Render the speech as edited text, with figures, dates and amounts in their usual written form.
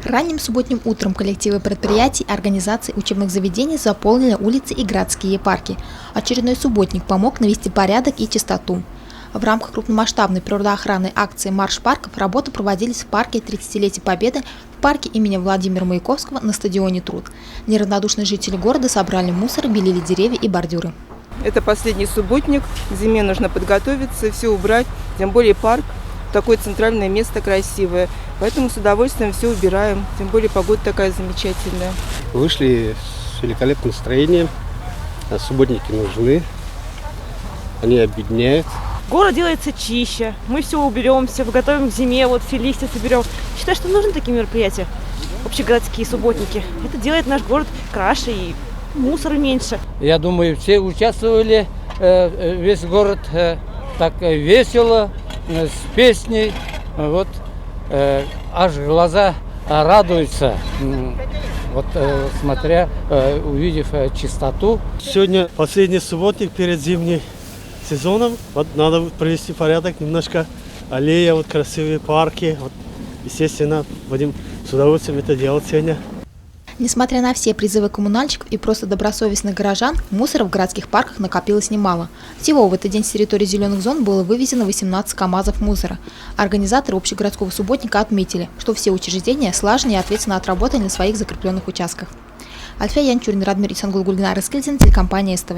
Ранним субботним утром коллективы предприятий, организаций, учебных заведений заполнили улицы и городские парки. Очередной субботник помог навести порядок и чистоту. В рамках крупномасштабной природоохранной акции «Марш парков» работы проводились в парке 30-летия Победы, в парке имени Владимира Маяковского, на стадионе «Труд». Неравнодушные жители города собрали мусор, белили деревья и бордюры. Это последний субботник, к зиме нужно подготовиться, все убрать, тем более парк. Такое центральное место красивое, поэтому с удовольствием все убираем, тем более погода такая замечательная. Вышли с великолепным настроением, субботники нужны, они объединяют. Город делается чище, мы все уберем, все готовим к зиме, вот все листья соберем. Считаю, что нужны такие мероприятия, общегородские субботники. Это делает наш город краше и мусора меньше. Я думаю, все участвовали, весь город так весело, с песней, вот, аж глаза радуются, вот, смотря, увидев чистоту. Сегодня последний субботник перед зимним сезоном, вот надо привести порядок, немножко аллея, вот красивые парки, вот, естественно, будем с удовольствием это делать сегодня. Несмотря на все призывы коммунальщиков и просто добросовестных горожан, мусора в городских парках накопилось немало. Всего в этот день с территории зеленых зон было вывезено 18 КАМАЗов мусора. Организаторы общегородского субботника отметили, что все учреждения слаженно и ответственно отработали на своих закрепленных участках. Альфия Янчурин, Радмир Исангул, Гульнара Скильзин, телекомпания СТВ.